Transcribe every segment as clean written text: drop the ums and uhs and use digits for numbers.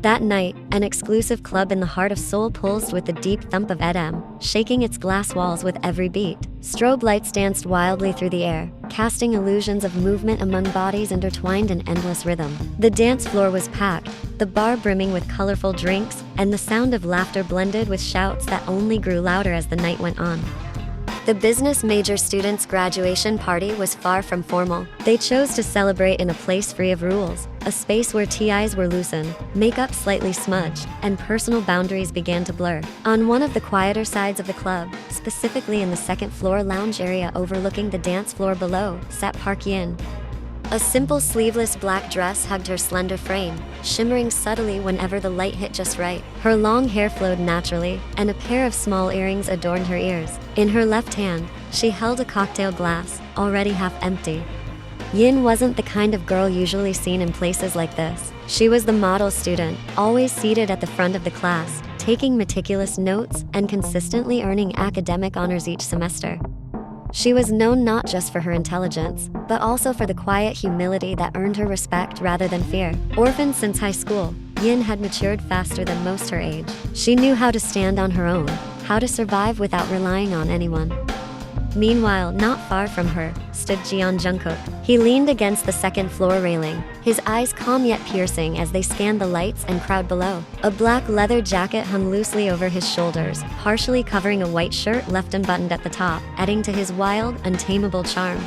That night, an exclusive club in the heart of Seoul pulsed with the deep thump of EDM, shaking its glass walls with every beat. Strobe lights danced wildly through the air, casting illusions of movement among bodies intertwined in endless rhythm. The dance floor was packed, the bar brimming with colorful drinks, and the sound of laughter blended with shouts that only grew louder as the night went on. The business major students' graduation party was far from formal. They chose to celebrate in a place free of rules, a space where TIs were loosened, makeup slightly smudged, and personal boundaries began to blur. On one of the quieter sides of the club, specifically in the second-floor lounge area overlooking the dance floor below, sat Park Yin. A simple sleeveless black dress hugged her slender frame, shimmering subtly whenever the light hit just right. Her long hair flowed naturally, and a pair of small earrings adorned her ears. In her left hand, she held a cocktail glass, already half empty. Yin wasn't the kind of girl usually seen in places like this. She was the model student, always seated at the front of the class, taking meticulous notes and consistently earning academic honors each semester. She was known not just for her intelligence, but also for the quiet humility that earned her respect rather than fear. Orphaned since high school, Yin had matured faster than most her age. She knew how to stand on her own, how to survive without relying on anyone. Meanwhile, not far from her, stood Jungkook. He leaned against the second-floor railing, his eyes calm yet piercing as they scanned the lights and crowd below. A black leather jacket hung loosely over his shoulders, partially covering a white shirt left unbuttoned at the top, adding to his wild, untamable charm.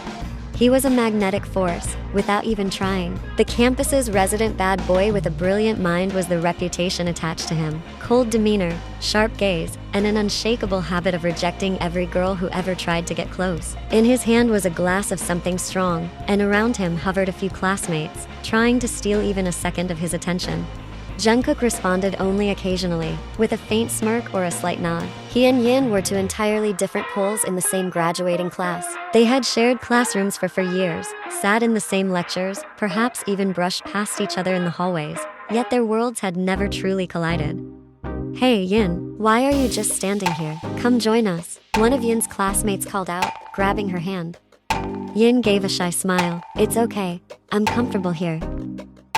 He was a magnetic force, without even trying. The campus's resident bad boy with a brilliant mind was the reputation attached to him. Cold demeanor, sharp gaze, and an unshakable habit of rejecting every girl who ever tried to get close. In his hand was a glass of something strong, and around him hovered a few classmates, trying to steal even a second of his attention. Jungkook responded only occasionally, with a faint smirk or a slight nod. He and Yin were two entirely different poles in the same graduating class. They had shared classrooms for years, sat in the same lectures, perhaps even brushed past each other in the hallways, yet their worlds had never truly collided. "Hey, Yin, why are you just standing here? Come join us," one of Yin's classmates called out, grabbing her hand. Yin gave a shy smile. "It's okay, I'm comfortable here."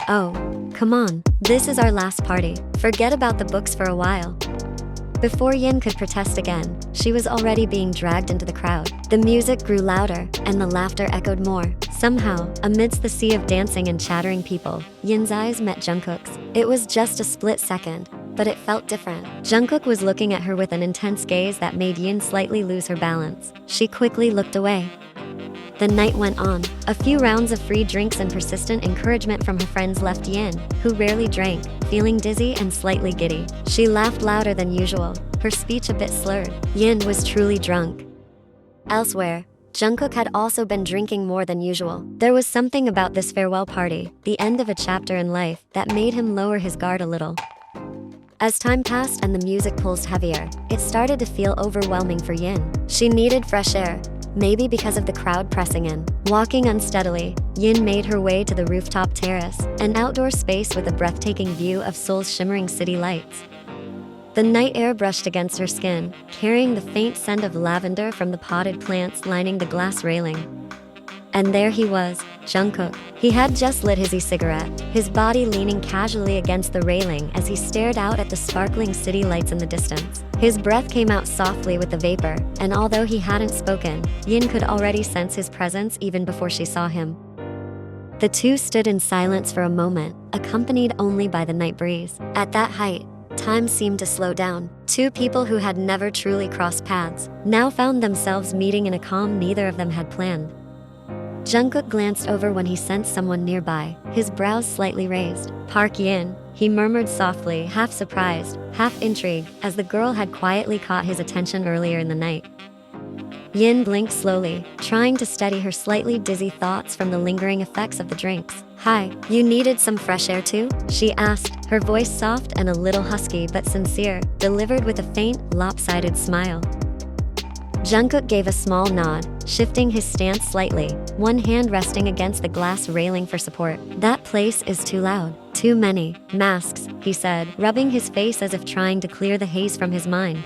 "Oh, come on, this is our last party. Forget about the books for a while." Before Yin could protest again, she was already being dragged into the crowd. The music grew louder, and the laughter echoed more. Somehow, amidst the sea of dancing and chattering people, Yin's eyes met Jungkook's. It was just a split second, but it felt different. Jungkook was looking at her with an intense gaze that made Yin slightly lose her balance. She quickly looked away. The night went on. A few rounds of free drinks and persistent encouragement from her friends left Yin, who rarely drank, feeling dizzy and slightly giddy. She laughed louder than usual, her speech a bit slurred. Yin was truly drunk. Elsewhere, Jungkook had also been drinking more than usual. There was something about this farewell party, the end of a chapter in life, that made him lower his guard a little. As time passed and the music pulsed heavier, it started to feel overwhelming for Yin. She needed fresh air. Maybe because of the crowd pressing in. Walking unsteadily, Yin made her way to the rooftop terrace, an outdoor space with a breathtaking view of Seoul's shimmering city lights. The night air brushed against her skin, carrying the faint scent of lavender from the potted plants lining the glass railing. And there he was, Jungkook. He had just lit his e-cigarette, his body leaning casually against the railing as he stared out at the sparkling city lights in the distance. His breath came out softly with the vapor, and although he hadn't spoken, Yin could already sense his presence even before she saw him. The two stood in silence for a moment, accompanied only by the night breeze. At that height, time seemed to slow down. Two people who had never truly crossed paths now found themselves meeting in a calm neither of them had planned. Jungkook glanced over when he sensed someone nearby, his brows slightly raised. "Park Yin," he murmured softly, half surprised, half intrigued, as the girl had quietly caught his attention earlier in the night. Yin blinked slowly, trying to steady her slightly dizzy thoughts from the lingering effects of the drinks. "Hi, you needed some fresh air too?" she asked, her voice soft and a little husky but sincere, delivered with a faint, lopsided smile. Jungkook gave a small nod, shifting his stance slightly, one hand resting against the glass railing for support. "That place is too loud. Too many masks," he said, rubbing his face as if trying to clear the haze from his mind.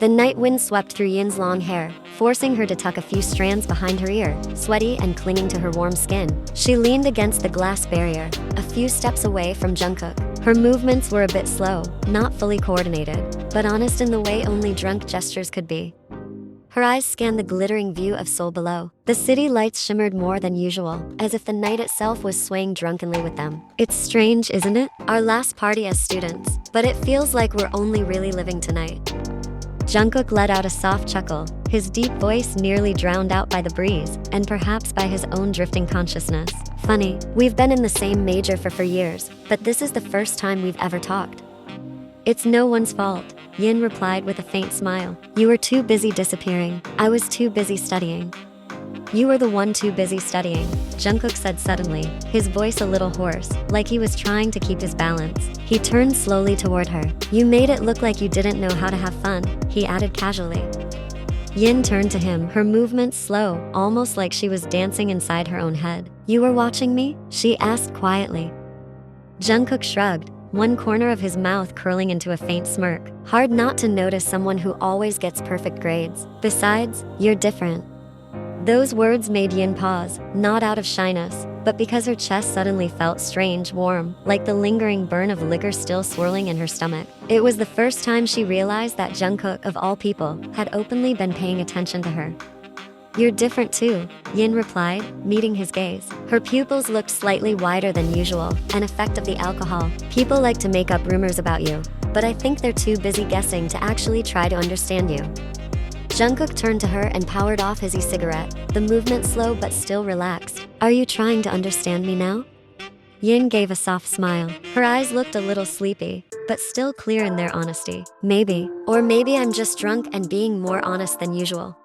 The night wind swept through Yin's long hair, forcing her to tuck a few strands behind her ear, sweaty and clinging to her warm skin. She leaned against the glass barrier, a few steps away from Jungkook. Her movements were a bit slow, not fully coordinated, but honest in the way only drunk gestures could be. Her eyes scanned the glittering view of Seoul below. The city lights shimmered more than usual, as if the night itself was swaying drunkenly with them. It's strange, isn't it? Our last party as students, but it feels like we're only really living tonight. Jungkook let out a soft chuckle, his deep voice nearly drowned out by the breeze, and perhaps by his own drifting consciousness. Funny, we've been in the same major for years, but this is the first time we've ever talked. It's no one's fault, Yin replied with a faint smile. You were too busy disappearing. I was too busy studying. You were the one too busy studying, Jungkook said suddenly, his voice a little hoarse, like he was trying to keep his balance. He turned slowly toward her. You made it look like you didn't know how to have fun, he added casually. Yin turned to him, her movements slow, almost like she was dancing inside her own head. You were watching me? She asked quietly. Jungkook shrugged, one corner of his mouth curling into a faint smirk. Hard not to notice someone who always gets perfect grades. Besides, you're different. Those words made Yin pause, not out of shyness, but because her chest suddenly felt strange, warm, like the lingering burn of liquor still swirling in her stomach. It was the first time she realized that Jungkook, of all people, had openly been paying attention to her. You're different too, Yin replied, meeting his gaze. Her pupils looked slightly wider than usual, an effect of the alcohol. People like to make up rumors about you, but I think they're too busy guessing to actually try to understand you. Jungkook turned to her and powered off his e-cigarette, the movement slow but still relaxed. Are you trying to understand me now? Yin gave a soft smile. Her eyes looked a little sleepy, but still clear in their honesty. Maybe. Or maybe I'm just drunk and being more honest than usual.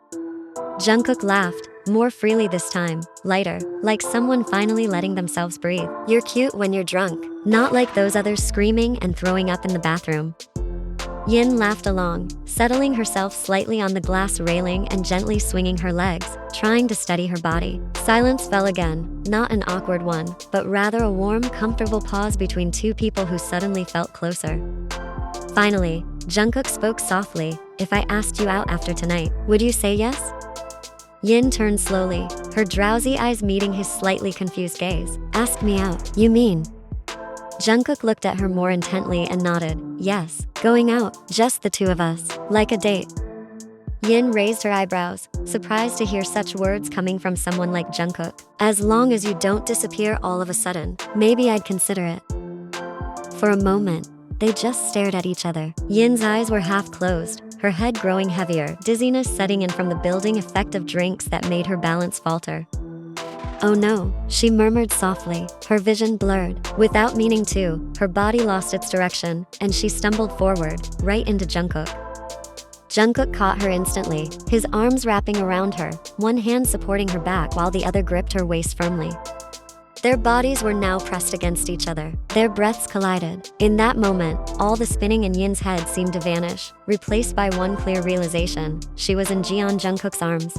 Jungkook laughed, more freely this time, lighter, like someone finally letting themselves breathe. You're cute when you're drunk, not like those others screaming and throwing up in the bathroom. Yin laughed along, settling herself slightly on the glass railing and gently swinging her legs, trying to steady her body. Silence fell again, not an awkward one, but rather a warm, comfortable pause between two people who suddenly felt closer. Finally, Jungkook spoke softly. If I asked you out after tonight, would you say yes? Yin turned slowly, her drowsy eyes meeting his slightly confused gaze. Ask me out, you mean? Jungkook looked at her more intently and nodded. Yes, going out, just the two of us, like a date. Yin raised her eyebrows, surprised to hear such words coming from someone like Jungkook. As long as you don't disappear all of a sudden, maybe I'd consider it. For a moment, they just stared at each other. Yin's eyes were half closed, her head growing heavier, dizziness setting in from the building effect of drinks that made her balance falter. Oh no, she murmured softly, her vision blurred. Without meaning to, her body lost its direction, and she stumbled forward, right into Jungkook. Jungkook caught her instantly, his arms wrapping around her, one hand supporting her back while the other gripped her waist firmly. Their bodies were now pressed against each other. Their breaths collided. In that moment, all the spinning in Yin's head seemed to vanish, replaced by one clear realization. She was in Jungkook's arms.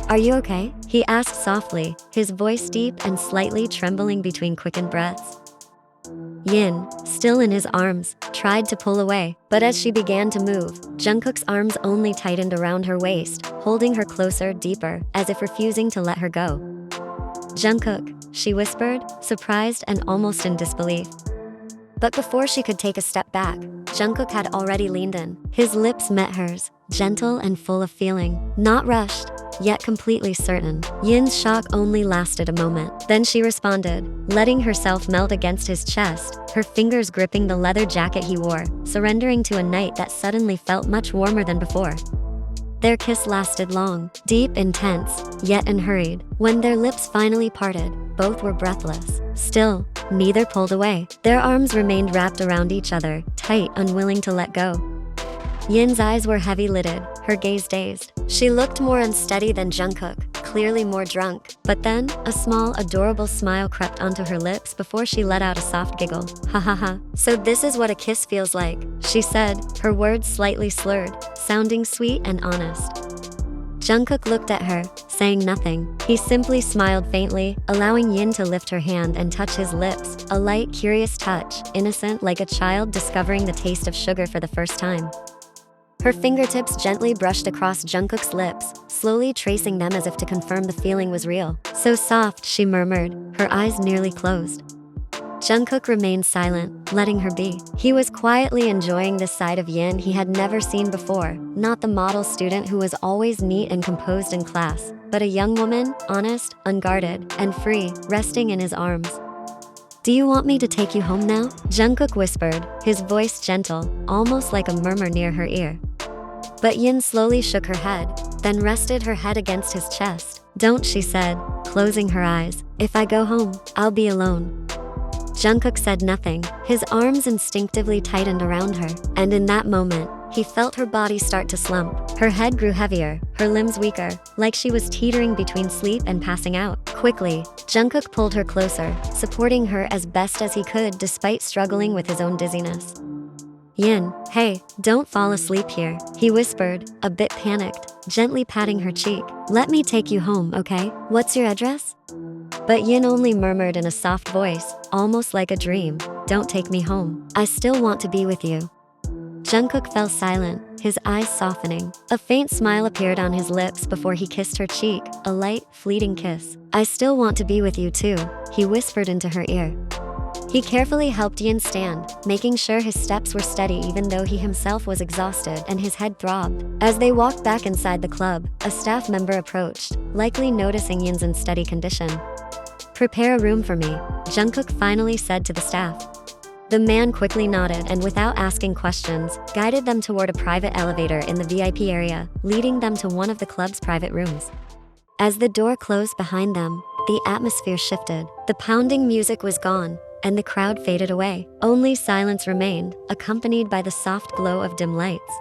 Are you okay? He asked softly, his voice deep and slightly trembling between quickened breaths. Yin, still in his arms, tried to pull away, but as she began to move, Jungkook's arms only tightened around her waist, holding her closer, deeper, as if refusing to let her go. Jungkook, she whispered, surprised and almost in disbelief. But before she could take a step back, Jungkook had already leaned in. His lips met hers, gentle and full of feeling, not rushed, yet completely certain. Yin's shock only lasted a moment. Then she responded, letting herself melt against his chest, her fingers gripping the leather jacket he wore, surrendering to a night that suddenly felt much warmer than before. Their kiss lasted long, deep, intense, yet unhurried. When their lips finally parted, both were breathless. Still, neither pulled away. Their arms remained wrapped around each other, tight, unwilling to let go. Yin's eyes were heavy-lidded, her gaze dazed. She looked more unsteady than Jungkook, clearly more drunk. But then, a small, adorable smile crept onto her lips before she let out a soft giggle. Ha ha ha. So this is what a kiss feels like, she said, her words slightly slurred, sounding sweet and honest. Jungkook looked at her, saying nothing. He simply smiled faintly, allowing Yin to lift her hand and touch his lips, a light, curious touch, innocent like a child discovering the taste of sugar for the first time. Her fingertips gently brushed across Jungkook's lips, slowly tracing them as if to confirm the feeling was real. So soft, she murmured, her eyes nearly closed. Jungkook remained silent, letting her be. He was quietly enjoying this side of Yin he had never seen before, not the model student who was always neat and composed in class, but a young woman, honest, unguarded, and free, resting in his arms. "Do you want me to take you home now?" Jungkook whispered, his voice gentle, almost like a murmur near her ear. But Yin slowly shook her head, then rested her head against his chest. "Don't," she said, closing her eyes. "If I go home, I'll be alone." Jungkook said nothing. His arms instinctively tightened around her, and in that moment, he felt her body start to slump. Her head grew heavier, her limbs weaker, like she was teetering between sleep and passing out. Quickly, Jungkook pulled her closer, supporting her as best as he could despite struggling with his own dizziness. "Yin, hey, don't fall asleep here," he whispered, a bit panicked, gently patting her cheek. "Let me take you home, okay? What's your address?" But Yin only murmured in a soft voice, almost like a dream, "Don't take me home. I still want to be with you." Jungkook fell silent, his eyes softening. A faint smile appeared on his lips before he kissed her cheek, a light, fleeting kiss. "I still want to be with you too," he whispered into her ear. He carefully helped Yin stand, making sure his steps were steady even though he himself was exhausted and his head throbbed. As they walked back inside the club, a staff member approached, likely noticing Yin's unsteady condition. "Prepare a room for me," Jungkook finally said to the staff. The man quickly nodded and without asking questions, guided them toward a private elevator in the VIP area, leading them to one of the club's private rooms. As the door closed behind them, the atmosphere shifted. The pounding music was gone, and the crowd faded away. Only silence remained, accompanied by the soft glow of dim lights.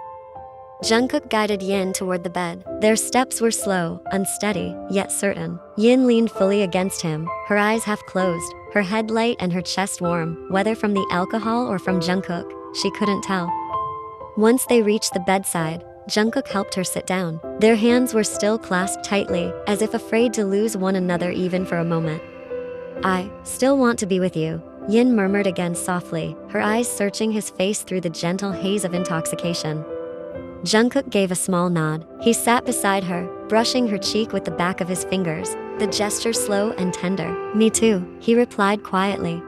Jungkook guided Yin toward the bed. Their steps were slow, unsteady, yet certain. Yin leaned fully against him, her eyes half closed, her head light and her chest warm, whether from the alcohol or from Jungkook, she couldn't tell. Once they reached the bedside, Jungkook helped her sit down. Their hands were still clasped tightly, as if afraid to lose one another even for a moment. "I still want to be with you," Yin murmured again softly, her eyes searching his face through the gentle haze of intoxication. Jungkook gave a small nod. He sat beside her, brushing her cheek with the back of his fingers, the gesture slow and tender. "Me too," he replied quietly.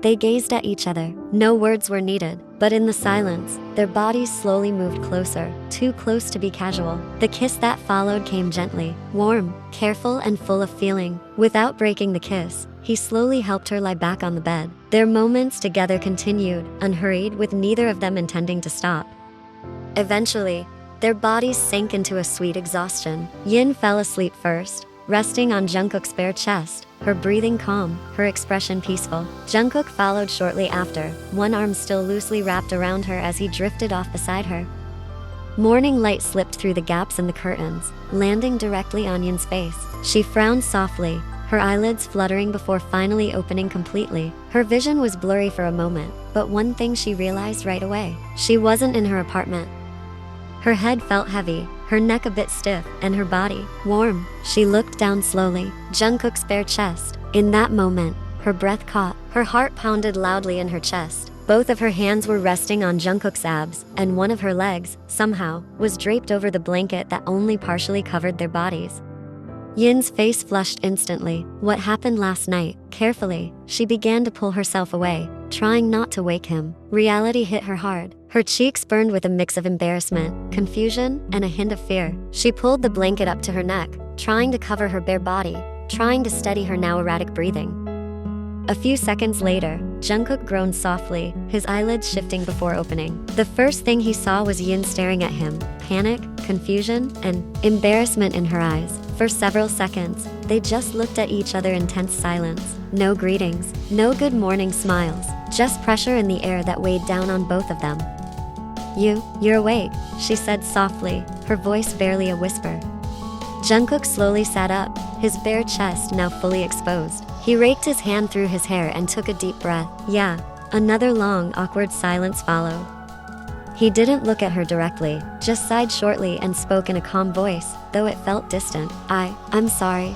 They gazed at each other. No words were needed, but in the silence, their bodies slowly moved closer, too close to be casual. The kiss that followed came gently, warm, careful, and full of feeling. Without breaking the kiss, he slowly helped her lie back on the bed. Their moments together continued, unhurried, with neither of them intending to stop. Eventually, their bodies sank into a sweet exhaustion. Yin fell asleep first, resting on Jungkook's bare chest, her breathing calm, her expression peaceful. Jungkook followed shortly after, one arm still loosely wrapped around her as he drifted off beside her. Morning light slipped through the gaps in the curtains, landing directly on Yin's face. She frowned softly, her eyelids fluttering before finally opening completely. Her vision was blurry for a moment, but one thing she realized right away: she wasn't in her apartment. Her head felt heavy, her neck a bit stiff, and her body warm. She looked down slowly, Jungkook's bare chest. In that moment, her breath caught. Her heart pounded loudly in her chest. Both of her hands were resting on Jungkook's abs, and one of her legs, somehow, was draped over the blanket that only partially covered their bodies. Yin's face flushed instantly. What happened last night? Carefully, she began to pull herself away, trying not to wake him. Reality hit her hard. Her cheeks burned with a mix of embarrassment, confusion, and a hint of fear. She pulled the blanket up to her neck, trying to cover her bare body, trying to steady her now erratic breathing. A few seconds later, Jungkook groaned softly, his eyelids shifting before opening. The first thing he saw was Yin staring at him, panic, confusion, and embarrassment in her eyes. For several seconds, they just looked at each other in tense silence. No greetings, no good morning smiles, just pressure in the air that weighed down on both of them. You're awake," she said softly, her voice barely a whisper. Jungkook slowly sat up, his bare chest now fully exposed. He raked his hand through his hair and took a deep breath. "Yeah." Another long, awkward silence followed. He didn't look at her directly, just sighed shortly and spoke in a calm voice, though it felt distant. I'm sorry."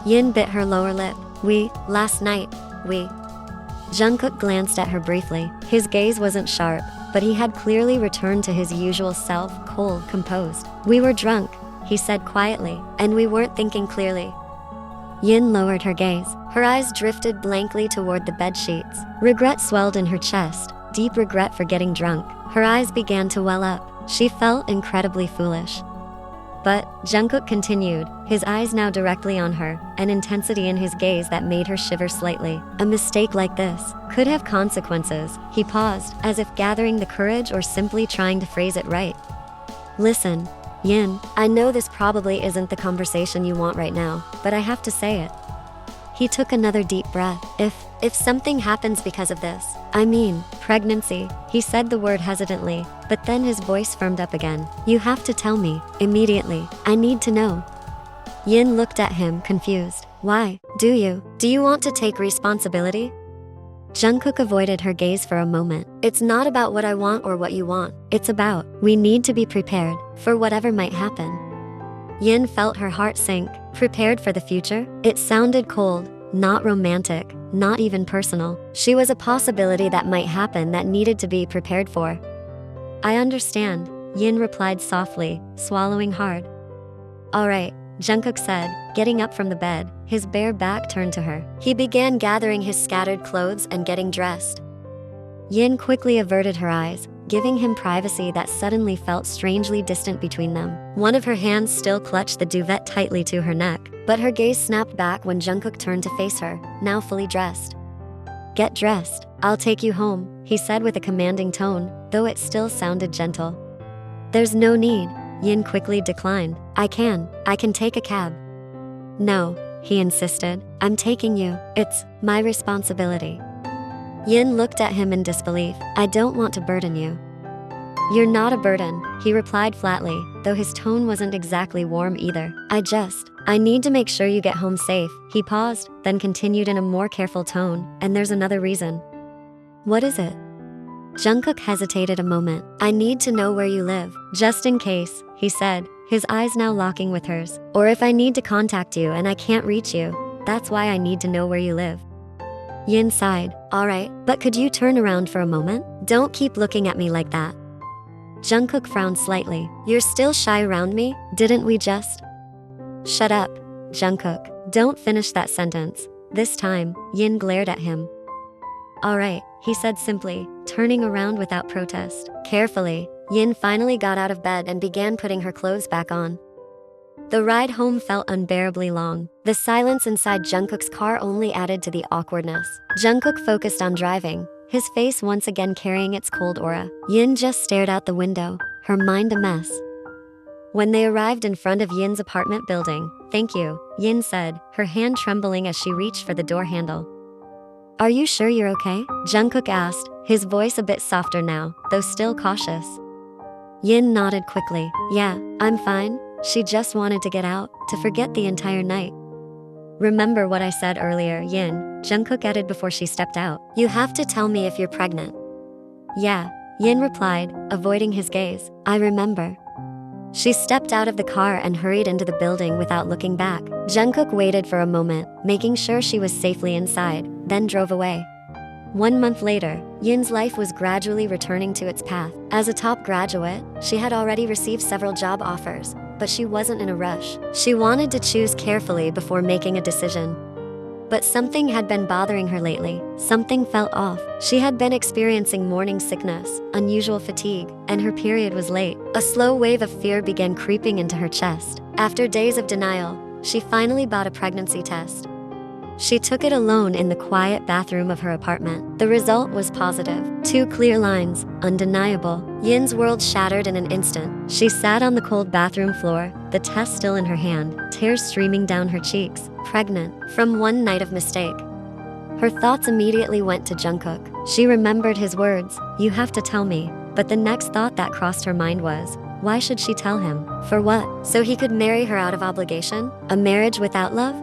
Yin bit her lower lip. Last night, Jungkook glanced at her briefly. His gaze wasn't sharp, but he had clearly returned to his usual self, cold, composed. "We were drunk," he said quietly, "and we weren't thinking clearly." Yin lowered her gaze. Her eyes drifted blankly toward the bedsheets. Regret swelled in her chest, deep regret for getting drunk. Her eyes began to well up. She felt incredibly foolish. But Jungkook continued, his eyes now directly on her, an intensity in his gaze that made her shiver slightly. A mistake like this could have consequences. He paused, as if gathering the courage or simply trying to phrase it right. Listen, Yin, I know this probably isn't the conversation you want right now, but I have to say it. He took another deep breath. If something happens because of this, I mean, pregnancy, he said the word hesitantly, but then his voice firmed up again. You have to tell me, immediately. I need to know. Yin looked at him, confused. Why? Do you want to take responsibility? Jungkook avoided her gaze for a moment. It's not about what I want or what you want. It's about, we need to be prepared for whatever might happen. Yin felt her heart sink. Prepared for the future? It sounded cold, not romantic, not even personal. She was a possibility that might happen that needed to be prepared for. I understand, Yin replied softly, swallowing hard. All right, Jungkook said, getting up from the bed, his bare back turned to her. He began gathering his scattered clothes and getting dressed. Yin quickly averted her eyes, giving him privacy that suddenly felt strangely distant between them. One of her hands still clutched the duvet tightly to her neck, but her gaze snapped back when Jungkook turned to face her, now fully dressed. Get dressed, I'll take you home, he said with a commanding tone, though it still sounded gentle. There's no need, Yin quickly declined. I can take a cab. No, he insisted, I'm taking you, it's my responsibility. Yin looked at him in disbelief. I don't want to burden you. You're not a burden, he replied flatly, though his tone wasn't exactly warm either. I need to make sure you get home safe. He paused, then continued in a more careful tone, and there's another reason. What is it? Jungkook hesitated a moment. I need to know where you live, just in case, he said, his eyes now locking with hers. Or if I need to contact you and I can't reach you, that's why I need to know where you live. Yin sighed. All right, but could you turn around for a moment? Don't keep looking at me like that. Jungkook frowned slightly. You're still shy around me? Didn't we just? Shut up, Jungkook. Don't finish that sentence. This time, Yin glared at him. All right, he said simply, turning around without protest. Carefully, Yin finally got out of bed and began putting her clothes back on. The ride home felt unbearably long. The silence inside Jungkook's car only added to the awkwardness. Jungkook focused on driving, his face once again carrying its cold aura. Yin just stared out the window, her mind a mess. When they arrived in front of Yin's apartment building, thank you, Yin said, her hand trembling as she reached for the door handle. Are you sure you're okay? Jungkook asked, his voice a bit softer now, though still cautious. Yin nodded quickly. Yeah, I'm fine. She just wanted to get out, to forget the entire night. Remember what I said earlier, Yin, Jungkook added before she stepped out. You have to tell me if you're pregnant. Yeah, Yin replied, avoiding his gaze. I remember. She stepped out of the car and hurried into the building without looking back. Jungkook waited for a moment, making sure she was safely inside, then drove away. 1 month later, Yin's life was gradually returning to its path. As a top graduate, she had already received several job offers, but she wasn't in a rush. She wanted to choose carefully before making a decision. But something had been bothering her lately. Something felt off. She had been experiencing morning sickness, unusual fatigue, and her period was late. A slow wave of fear began creeping into her chest. After days of denial, she finally bought a pregnancy test. She took it alone in the quiet bathroom of her apartment. The result was positive. 2 clear lines, undeniable. Yin's world shattered in an instant. She sat on the cold bathroom floor, the test still in her hand, tears streaming down her cheeks. Pregnant, from one night of mistake. Her thoughts immediately went to Jungkook. She remembered his words, you have to tell me. But the next thought that crossed her mind was, why should she tell him? For what? So he could marry her out of obligation? A marriage without love?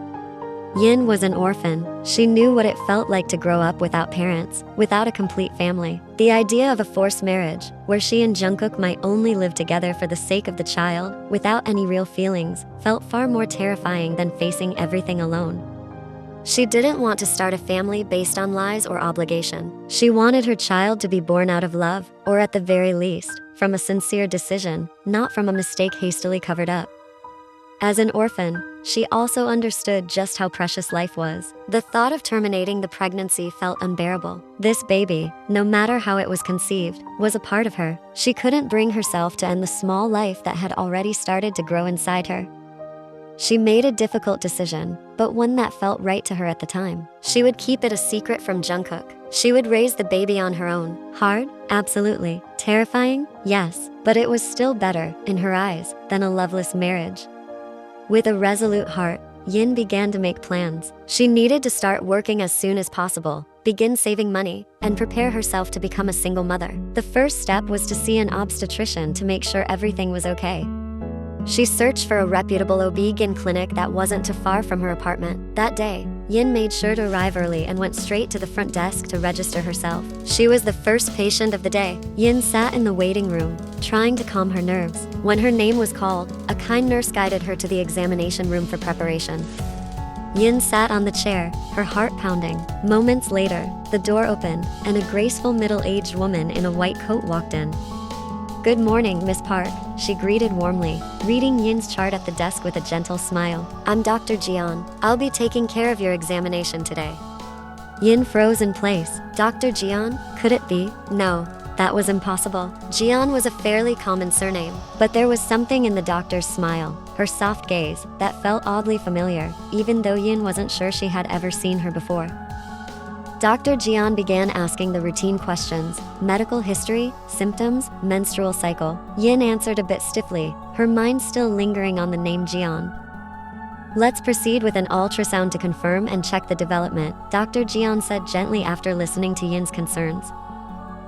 Yin was an orphan. She knew what it felt like to grow up without parents, without a complete family. The idea of a forced marriage, where she and Jungkook might only live together for the sake of the child, without any real feelings, felt far more terrifying than facing everything alone. She didn't want to start a family based on lies or obligation. She wanted her child to be born out of love, or at the very least, from a sincere decision, not from a mistake hastily covered up. As an orphan, she also understood just how precious life was. The thought of terminating the pregnancy felt unbearable. This baby, no matter how it was conceived, was a part of her. She couldn't bring herself to end the small life that had already started to grow inside her. She made a difficult decision, but one that felt right to her at the time. She would keep it a secret from Jungkook. She would raise the baby on her own. Hard? Absolutely. Terrifying? Yes. But it was still better, in her eyes, than a loveless marriage. With a resolute heart, Yin began to make plans. She needed to start working as soon as possible, begin saving money, and prepare herself to become a single mother. The first step was to see an obstetrician to make sure everything was okay. She searched for a reputable OB-GYN clinic that wasn't too far from her apartment. That day, Yin made sure to arrive early and went straight to the front desk to register herself. She was the first patient of the day. Yin sat in the waiting room, trying to calm her nerves. When her name was called, a kind nurse guided her to the examination room for preparation. Yin sat on the chair, her heart pounding. Moments later, the door opened, and a graceful middle-aged woman in a white coat walked in. "Good morning, Miss Park," she greeted warmly, reading Yin's chart at the desk with a gentle smile. "I'm Dr. Jian. I'll be taking care of your examination today." Yin froze in place. Dr. Jian? Could it be? No, that was impossible. Jian was a fairly common surname, but there was something in the doctor's smile, her soft gaze, that felt oddly familiar, even though Yin wasn't sure she had ever seen her before. Dr. Jian began asking the routine questions: medical history, symptoms, menstrual cycle. Yin answered a bit stiffly, her mind still lingering on the name Jian. "Let's proceed with an ultrasound to confirm and check the development," Dr. Jian said gently after listening to Yin's concerns.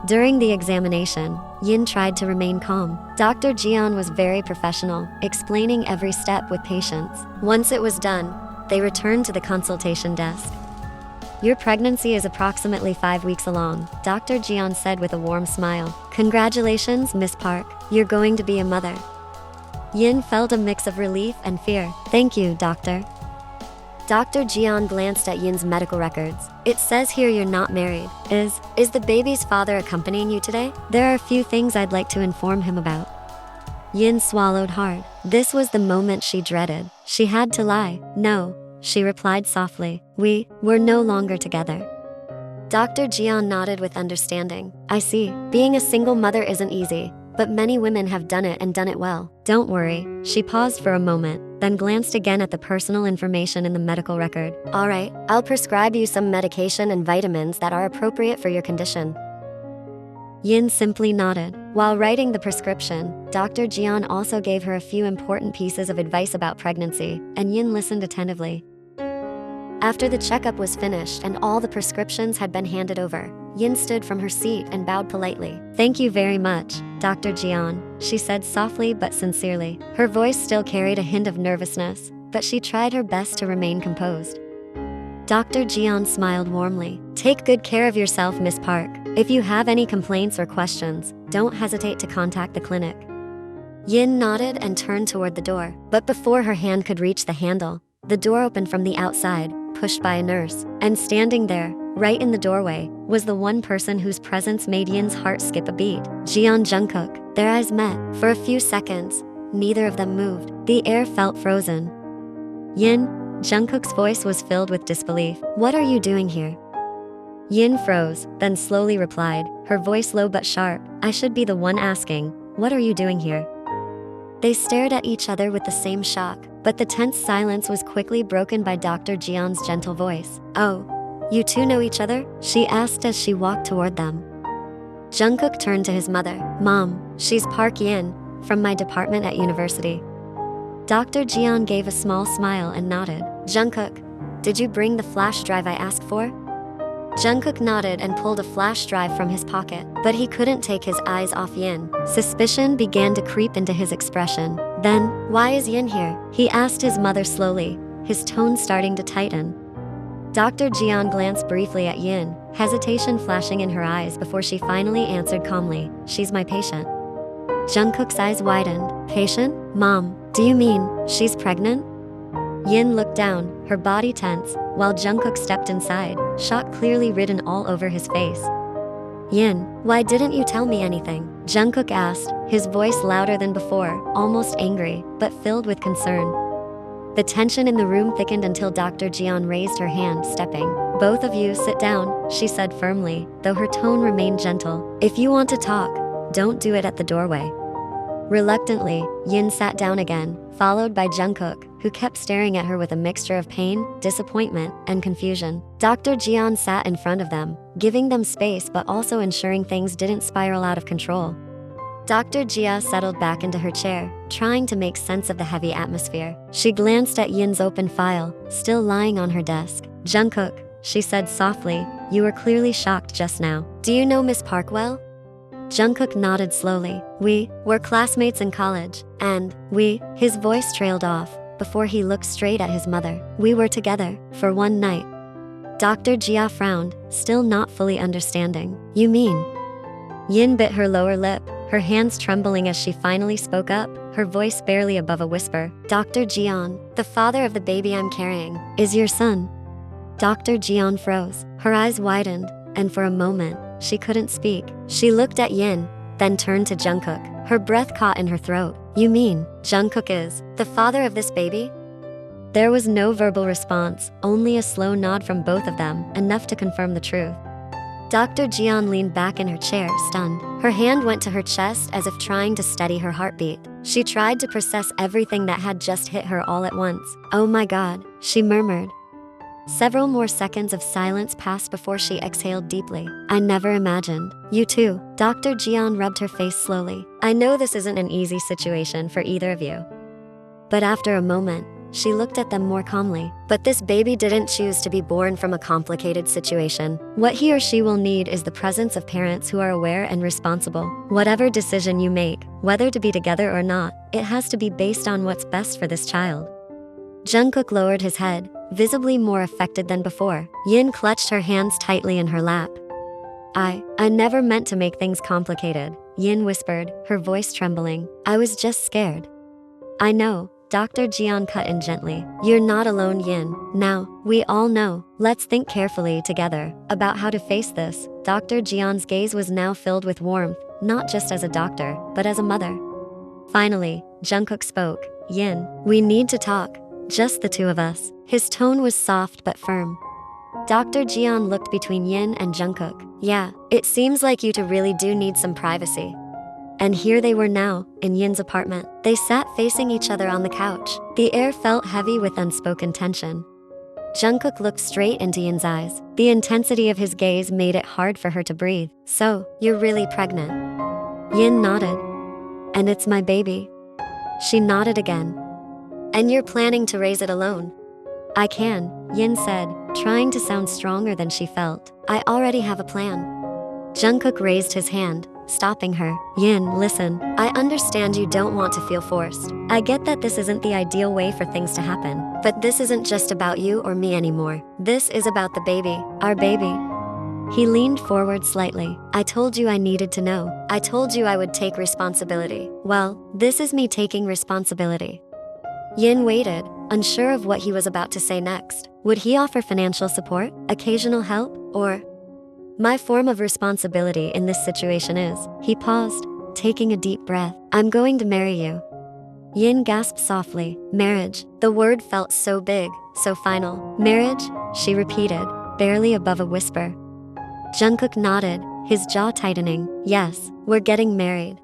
During the examination, Yin tried to remain calm. Dr. Jian was very professional, explaining every step with patience. Once it was done, they returned to the consultation desk. "Your pregnancy is approximately 5 weeks along," Dr. Jian said with a warm smile. "Congratulations, Miss Park. You're going to be a mother." Yin felt a mix of relief and fear. "Thank you, doctor." Dr. Jian glanced at Yin's medical records. "It says here you're not married. Is the baby's father accompanying you today? There are a few things I'd like to inform him about." Yin swallowed hard. This was the moment she dreaded. She had to lie. "No," she replied softly. We're no longer together." Dr. Jian nodded with understanding. "I see. Being a single mother isn't easy, but many women have done it and done it well. Don't worry." She paused for a moment, then glanced again at the personal information in the medical record. "All right, I'll prescribe you some medication and vitamins that are appropriate for your condition." Yin simply nodded. While writing the prescription, Dr. Jian also gave her a few important pieces of advice about pregnancy, and Yin listened attentively. After the checkup was finished and all the prescriptions had been handed over, Yin stood from her seat and bowed politely. "Thank you very much, Dr. Jian," she said softly but sincerely. Her voice still carried a hint of nervousness, but she tried her best to remain composed. Dr. Jian smiled warmly. "Take good care of yourself, Miss Park. If you have any complaints or questions, don't hesitate to contact the clinic." Yin nodded and turned toward the door, but before her hand could reach the handle, the door opened from the outside, pushed by a nurse, and standing there, right in the doorway, was the one person whose presence made Yin's heart skip a beat. Jian Jungkook. Their eyes met. For a few seconds, neither of them moved. The air felt frozen. "Yin," Jungkook's voice was filled with disbelief. "What are you doing here?" Yin froze, then slowly replied, her voice low but sharp. "I should be the one asking, what are you doing here?" They stared at each other with the same shock, but the tense silence was quickly broken by Dr. Jian's gentle voice. "Oh, you two know each other?" she asked as she walked toward them. Jungkook turned to his mother. "Mom, she's Park Yin, from my department at university." Dr. Jian gave a small smile and nodded. "Jungkook, did you bring the flash drive I asked for?" Jungkook nodded and pulled a flash drive from his pocket, but he couldn't take his eyes off Yin. Suspicion began to creep into his expression. "Then, why is Yin here?" he asked his mother slowly, his tone starting to tighten. Dr. Jian glanced briefly at Yin, hesitation flashing in her eyes before she finally answered calmly, "She's my patient." Jungkook's eyes widened. "Patient? Mom, do you mean she's pregnant?" Yin looked down, her body tense, while Jungkook stepped inside, shock clearly written all over his face. "Yin, why didn't you tell me anything?" Jungkook asked, his voice louder than before, almost angry, but filled with concern. The tension in the room thickened until Dr. Jian raised her hand, stepping. "Both of you sit down," she said firmly, though her tone remained gentle. "If you want to talk, don't do it at the doorway." Reluctantly, Yin sat down again, followed by Jungkook, who kept staring at her with a mixture of pain, disappointment, and confusion. Dr. Jian sat in front of them, giving them space but also ensuring things didn't spiral out of control. Dr. Jia settled back into her chair, trying to make sense of the heavy atmosphere. She glanced at Yin's open file, still lying on her desk. "Jungkook," she said softly, "you were clearly shocked just now. Do you know Miss Park well?" Jungkook nodded slowly. "We were classmates in college, and his voice trailed off before he looked straight at his mother. "We were together for one night." Dr. Jia frowned, still not fully understanding. "You mean?" Yin bit her lower lip, her hands trembling as she finally spoke up, her voice barely above a whisper. "Dr. Jian, the father of the baby I'm carrying, is your son." Dr. Jian froze. Her eyes widened, and for a moment, she couldn't speak. She looked at Yin, then turned to Jungkook. Her breath caught in her throat. "You mean, Jungkook is the father of this baby?" There was no verbal response, only a slow nod from both of them, enough to confirm the truth. Dr. Jian leaned back in her chair, stunned. Her hand went to her chest as if trying to steady her heartbeat. She tried to process everything that had just hit her all at once. "Oh my God," she murmured. Several more seconds of silence passed before she exhaled deeply. "I never imagined. You too." Dr. Jian rubbed her face slowly. "I know this isn't an easy situation for either of you." But after a moment, she looked at them more calmly. "But this baby didn't choose to be born from a complicated situation. What he or she will need is the presence of parents who are aware and responsible. Whatever decision you make, whether to be together or not, it has to be based on what's best for this child." Jungkook lowered his head, visibly more affected than before. Yin clutched her hands tightly in her lap. I never meant to make things complicated," Yin whispered, her voice trembling. "I was just scared." "I know," Dr. Jian cut in gently. "You're not alone, Yin. Now, we all know. Let's think carefully together about how to face this." Dr. Jian's gaze was now filled with warmth, not just as a doctor, but as a mother. Finally, Jungkook spoke. "Yin, we need to talk. Just the two of us." His tone was soft but firm. Dr. Jian looked between Yin and Jungkook. "Yeah, it seems like you two really do need some privacy." And here they were now, in Yin's apartment. They sat facing each other on the couch. The air felt heavy with unspoken tension. Jungkook looked straight into Yin's eyes. The intensity of his gaze made it hard for her to breathe. "So, you're really pregnant?" Yin nodded. "And it's my baby." She nodded again. "And you're planning to raise it alone?" "I can," Yin said, trying to sound stronger than she felt. "I already have a plan." Jungkook raised his hand, stopping her. "Yin, listen. I understand you don't want to feel forced. I get that this isn't the ideal way for things to happen. But this isn't just about you or me anymore. This is about the baby, our baby." He leaned forward slightly. "I told you I needed to know. I told you I would take responsibility. Well, this is me taking responsibility." Yin waited, unsure of what he was about to say next. Would he offer financial support, occasional help, or... "My form of responsibility in this situation is..." He paused, taking a deep breath. "I'm going to marry you." Yin gasped softly. "Marriage." The word felt so big, so final. "Marriage?" she repeated, barely above a whisper. Jungkook nodded, his jaw tightening. "Yes, we're getting married."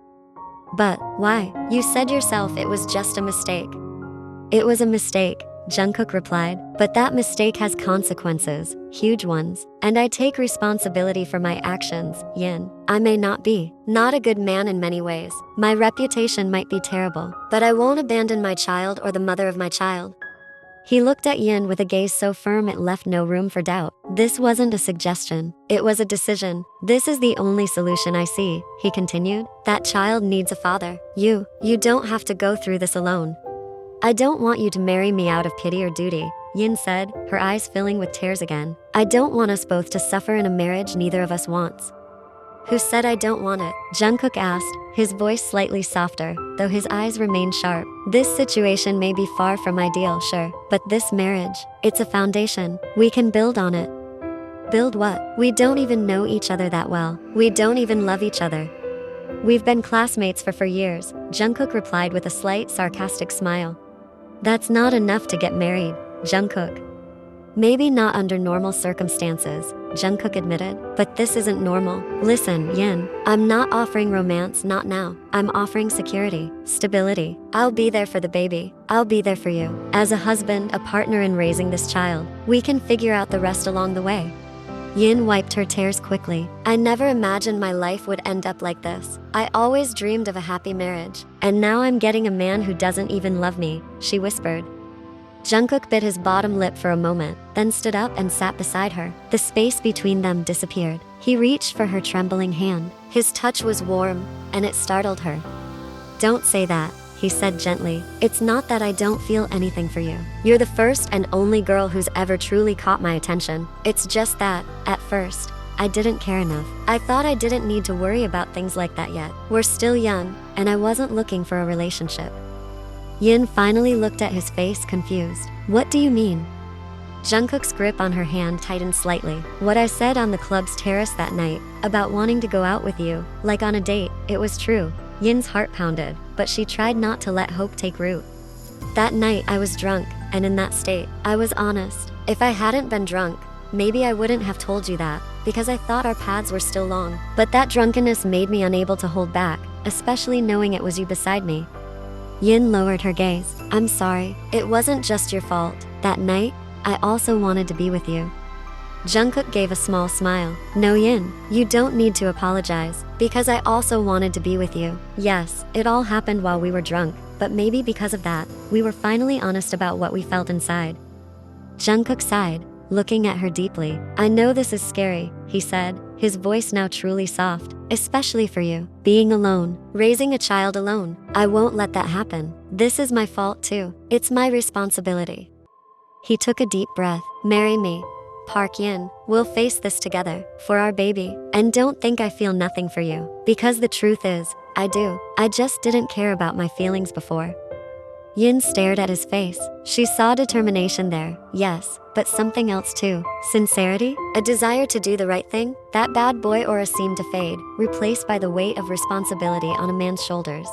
"But why? You said yourself it was just a mistake." "It was a mistake," Jungkook replied, "but that mistake has consequences, huge ones, and I take responsibility for my actions, Yin. I may not be a good man in many ways. My reputation might be terrible, but I won't abandon my child or the mother of my child." He looked at Yin with a gaze so firm it left no room for doubt. "This wasn't a suggestion, it was a decision. This is the only solution I see," he continued. "That child needs a father. You don't have to go through this alone." "I don't want you to marry me out of pity or duty," Yin said, her eyes filling with tears again. "I don't want us both to suffer in a marriage neither of us wants." "Who said I don't want it?" Jungkook asked, his voice slightly softer, though his eyes remained sharp. "This situation may be far from ideal, sure, but this marriage, it's a foundation. We can build on it." "Build what? We don't even know each other that well. We don't even love each other." "We've been classmates for years," Jungkook replied with a slight sarcastic smile. That's not enough to get married, Jungkook. Maybe not under normal circumstances, Jungkook admitted, but this isn't normal. Listen, Yin, I'm not offering romance, not now. I'm offering security, stability. I'll be there for the baby. I'll be there for you. As a husband, a partner in raising this child. We can figure out the rest along the way. Yin wiped her tears quickly. I never imagined my life would end up like this. I always dreamed of a happy marriage. And now I'm getting a man who doesn't even love me, she whispered. Jungkook bit his bottom lip for a moment, then stood up and sat beside her. The space between them disappeared. He reached for her trembling hand. His touch was warm, and it startled her. Don't say that, he said gently. It's not that I don't feel anything for you. You're the first and only girl who's ever truly caught my attention. It's just that, at first, I didn't care enough. I thought I didn't need to worry about things like that yet. We're still young, and I wasn't looking for a relationship. Yin finally looked at his face, confused. What do you mean? Jungkook's grip on her hand tightened slightly. What I said on the club's terrace that night, about wanting to go out with you, like on a date, it was true. Yin's heart pounded, but she tried not to let hope take root. That night I was drunk, and in that state, I was honest. If I hadn't been drunk, maybe I wouldn't have told you that, because I thought our paths were still long. But that drunkenness made me unable to hold back, especially knowing it was you beside me. Yin lowered her gaze. I'm sorry. It wasn't just your fault. That night, I also wanted to be with you. Jungkook gave a small smile. No, Yin, you don't need to apologize, because I also wanted to be with you. Yes, it all happened while we were drunk, but maybe because of that, we were finally honest about what we felt inside. Jungkook sighed, looking at her deeply. I know this is scary, he said, his voice now truly soft, especially for you. Being alone, raising a child alone. I won't let that happen. This is my fault too. It's my responsibility. He took a deep breath. Marry me, Park Yin. We'll face this together, for our baby. And don't think I feel nothing for you, because the truth is, I do. I just didn't care about my feelings before. Yin stared at his face. She saw determination there, yes, but something else too. Sincerity? A desire to do the right thing? That bad boy aura seemed to fade, replaced by the weight of responsibility on a man's shoulders.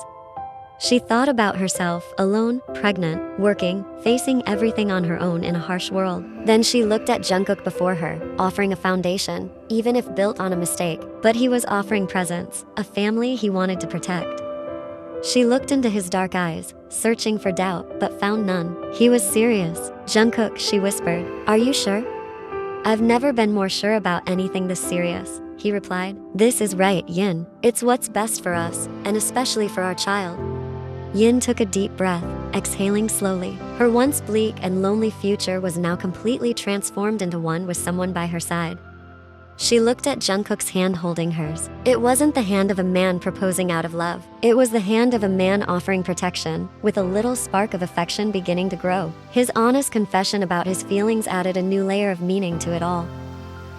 She thought about herself, alone, pregnant, working, facing everything on her own in a harsh world. Then she looked at Jungkook before her, offering a foundation, even if built on a mistake. But he was offering presence, a family he wanted to protect. She looked into his dark eyes, searching for doubt, but found none. He was serious. Jungkook, she whispered, are you sure? I've never been more sure about anything this serious, he replied. This is right, Yin. It's what's best for us, and especially for our child. Yin took a deep breath, exhaling slowly. Her once bleak and lonely future was now completely transformed into one with someone by her side. She looked at Jungkook's hand holding hers. It wasn't the hand of a man proposing out of love. It was the hand of a man offering protection, with a little spark of affection beginning to grow. His honest confession about his feelings added a new layer of meaning to it all.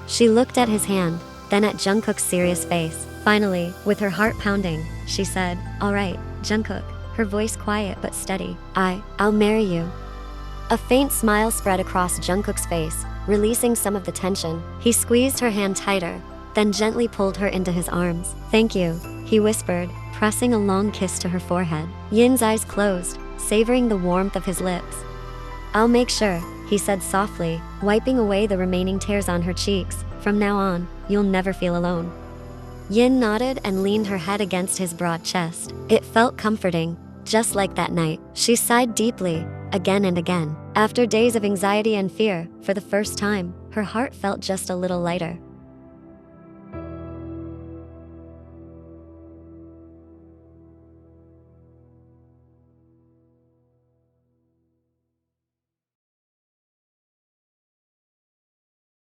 She looked at his hand, then at Jungkook's serious face. Finally, with her heart pounding, she said, all right, Jungkook, her voice quiet but steady. I'll marry you. A faint smile spread across Jungkook's face, releasing some of the tension. He squeezed her hand tighter, then gently pulled her into his arms. Thank you, he whispered, pressing a long kiss to her forehead. Yin's eyes closed, savoring the warmth of his lips. I'll make sure, he said softly, wiping away the remaining tears on her cheeks. From now on, you'll never feel alone. Yin nodded and leaned her head against his broad chest. It felt comforting, just like that night. She sighed deeply, again and again. After days of anxiety and fear, for the first time, her heart felt just a little lighter.